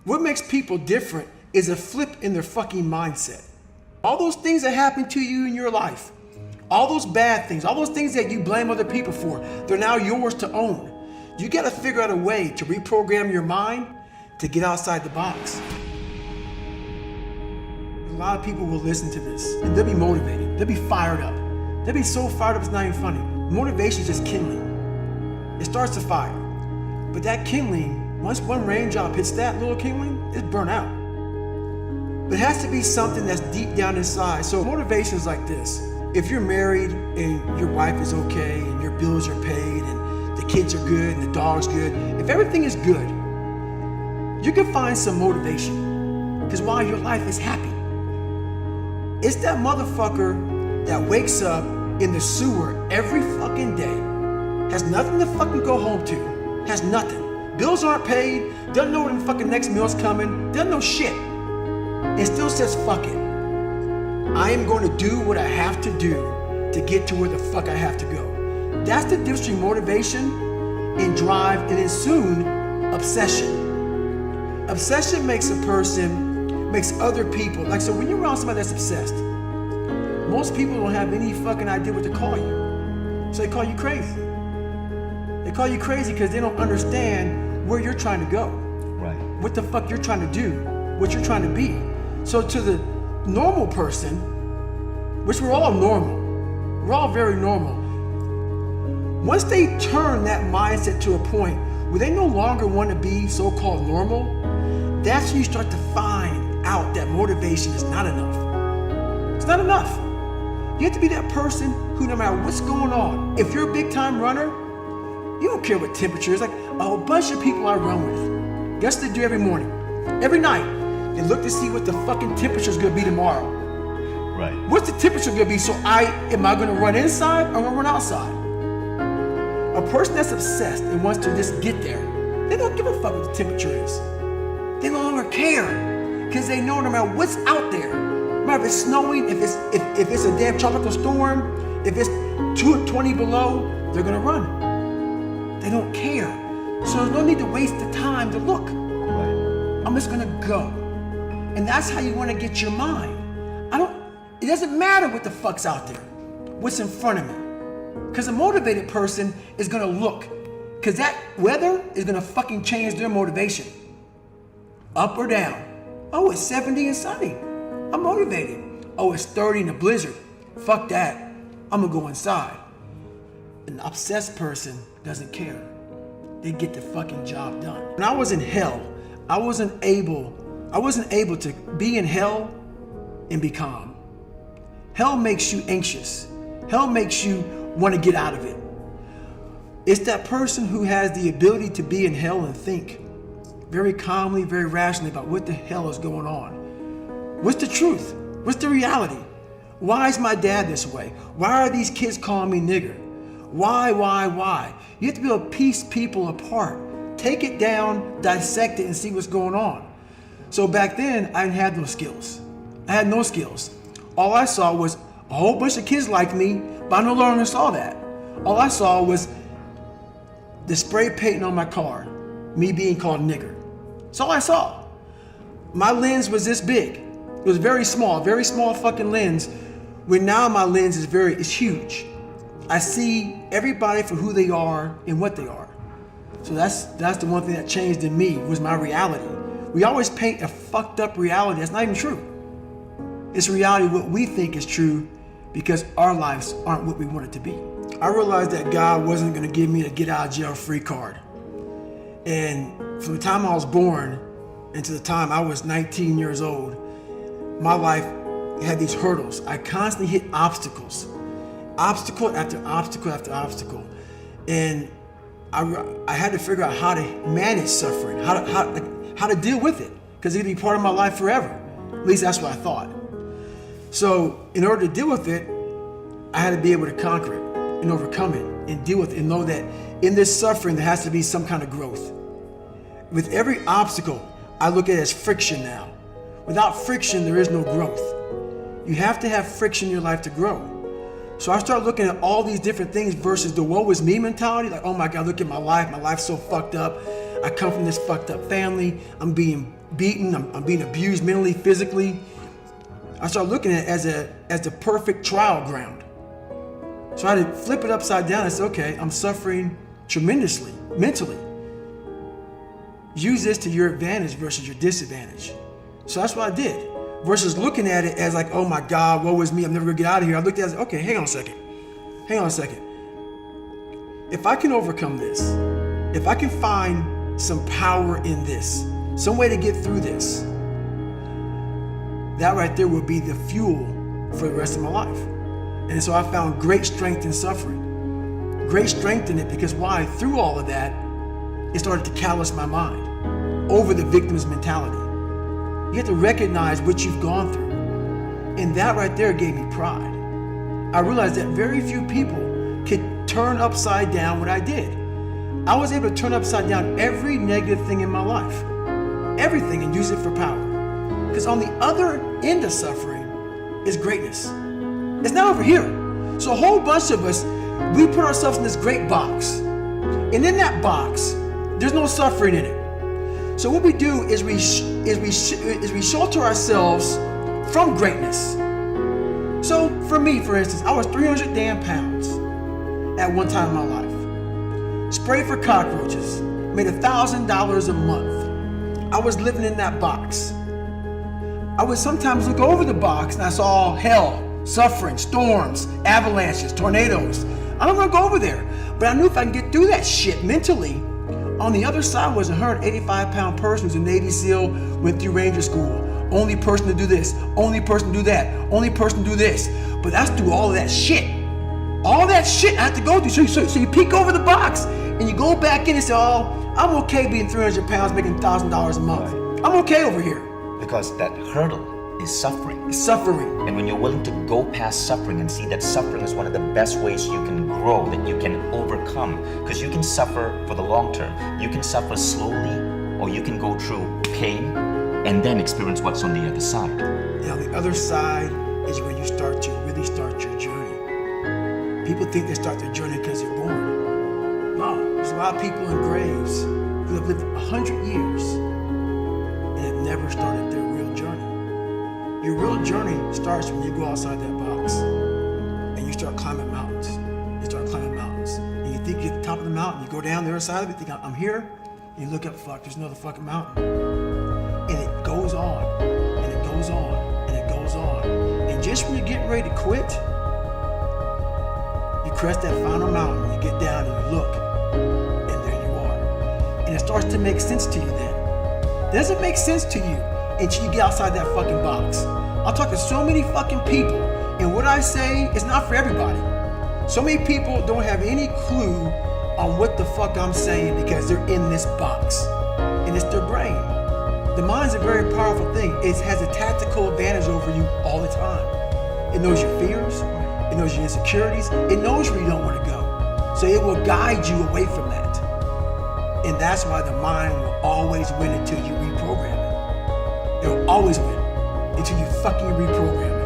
What makes people different is a flip in their fucking mindset. All those things that happen to you in your life, all those bad things, all those things that you blame other people for, they're now yours to own. You gotta figure out a way to reprogram your mind to get outside the box. A lot of people will listen to this and they'll be motivated, they'll be fired up. They'll be so fired up it's not even funny. Motivation is just kindling. It starts a fire. But that kindling, once one raindrop hits that little kindling, it's burnt out. But it has to be something that's deep down inside. So motivation is like this. If you're married and your wife is okay and your bills are paid and the kids are good and the dog's good, if everything is good, you can find some motivation. Because why? Your life is happy. It's that motherfucker that wakes up in the sewer every fucking day, has nothing to fucking go home to, has nothing. Bills aren't paid, doesn't know when the fucking next meal's coming, doesn't know shit. And still says, fuck it. I am going to do what I have to do to get to where the fuck I have to go. That's the difference between motivation and drive, and then soon, obsession. Obsession makes a person, makes other people, like, so when you're around somebody that's obsessed, most people don't have any fucking idea what to call you. So they call you crazy. They call you crazy because they don't understand where you're trying to go. Right. What the fuck you're trying to do, what you're trying to be. So to the normal person, which we're all normal, we're all very normal. Once they turn that mindset to a point where they no longer want to be so-called normal, that's when you start to find out that motivation is not enough. It's not enough. You have to be that person who, no matter what's going on, if you're a big time runner, you don't care what temperature is. Like a whole bunch of people I run with, guess what they do every morning, every night? They look to see what the fucking temperature is gonna be tomorrow. Right. What's the temperature gonna be? So am I gonna run inside or am I gonna run outside? A person that's obsessed and wants to just get there, they don't give a fuck what the temperature is. They no longer care because they know no matter what's out there, no matter if it's snowing, if it's a damn tropical storm, if it's 20 below, they're gonna run. They don't care. So there's no need to waste the time to look. Right. I'm just gonna go. And that's how you wanna get your mind. It doesn't matter what the fuck's out there, what's in front of me. Because a motivated person is gonna look. Because that weather is gonna fucking change their motivation. Up or down. Oh, it's 70 and sunny. I'm motivated. Oh, it's 30 in a blizzard. Fuck that. I'm gonna go inside. An obsessed person doesn't care. They get the fucking job done. When I was in hell, I wasn't able to be in hell and be calm. Hell makes you anxious. Hell makes you want to get out of it. It's that person who has the ability to be in hell and think very calmly, very rationally about what the hell is going on. What's the truth? What's the reality? Why is my dad this way? Why are these kids calling me nigger? Why? You have to be able to piece people apart. Take it down, dissect it, and see what's going on. So back then, I didn't have those skills. I had no skills. All I saw was a whole bunch of kids like me, but I no longer saw that. All I saw was the spray paint on my car, me being called nigger. That's all I saw. My lens was this big. It was very small fucking lens, where now my lens is huge. I see everybody for who they are and what they are. So that's the one thing that changed in me, was my reality. We always paint a fucked up reality that's not even true. It's reality what we think is true because our lives aren't what we want it to be. I realized that God wasn't gonna give me a get out of jail free card. And from the time I was born into the time I was 19 years old, my life had these hurdles. I constantly hit obstacles. Obstacle after obstacle after obstacle. And I had to figure out how to manage suffering, how to deal with it, because it'd be part of my life forever. At least that's what I thought. So in order to deal with it, I had to be able to conquer it and overcome it and deal with it and know that in this suffering, there has to be some kind of growth. With every obstacle, I look at it as friction now. Without friction, there is no growth. You have to have friction in your life to grow. So I start looking at all these different things versus the woe is me mentality. Like, oh my God, look at my life's so fucked up. I come from this fucked up family. I'm being beaten, I'm being abused mentally, physically. I started looking at it as the perfect trial ground. So I had to flip it upside down and say, okay, I'm suffering tremendously, mentally. Use this to your advantage versus your disadvantage. So that's what I did. Versus looking at it as like, oh my God, woe is me, I'm never gonna get out of here. I looked at it as, okay, hang on a second. If I can overcome this, if I can find some power in this, some way to get through this, that right there will be the fuel for the rest of my life. And so I found great strength in suffering. Great strength in it because why? Through all of that, it started to callous my mind over the victim's mentality. You have to recognize what you've gone through. And that right there gave me pride. I realized that very few people could turn upside down what I did. I was able to turn upside down every negative thing in my life. Everything, and use it for power. Because on the other end of suffering is greatness. It's not over here. So a whole bunch of us, we put ourselves in this great box. And in that box, there's no suffering in it. So what we do is we shelter ourselves from greatness. So for me, for instance, I was 300 damn pounds at one time in my life. Sprayed for cockroaches, made $1,000 a month. I was living in that box. I would sometimes look over the box and I saw hell, suffering, storms, avalanches, tornadoes. I don't want to go over there, but I knew if I can get through that shit mentally, on the other side was a 185-pound person who's a Navy SEAL, went through Ranger School. Only person to do this, only person to do that, only person to do this. But that's through all of that shit. All that shit I had to go through. So you peek over the box and you go back in and say, oh, I'm okay being 300 pounds, making $1,000 a month. I'm okay over here. Because that hurdle is suffering. It's suffering. And when you're willing to go past suffering and see that suffering is one of the best ways you can grow, that you can overcome, because you can suffer for the long term. You can suffer slowly, or you can go through pain and then experience what's on the other side. And on the other side is where you start to really start your journey. People think they start their journey because they're born. No, there's a lot of people in graves who have lived 100 years and have never started their real journey. Your real journey starts when you go outside that box and you start climbing mountains. You start climbing mountains. And you think you're at the top of the mountain, you go down the other side of it, think I'm here, and you look up, fuck, there's another fucking mountain. And it goes on, and it goes on, and it goes on. And just when you're getting ready to quit, you crest that final mountain, and you get down and you look, and there you are. And it starts to make sense to you then. It doesn't make sense to you until you get outside that fucking box. I'll talk to so many fucking people, and what I say is not for everybody. So many people don't have any clue on what the fuck I'm saying because they're in this box, and it's their brain. The mind's a very powerful thing. It has a tactical advantage over you all the time. It knows your fears, it knows your insecurities, it knows where you don't want to go. So it will guide you away from that. And that's why the mind will always win until you reprogram it. It will always win until you fucking reprogram it.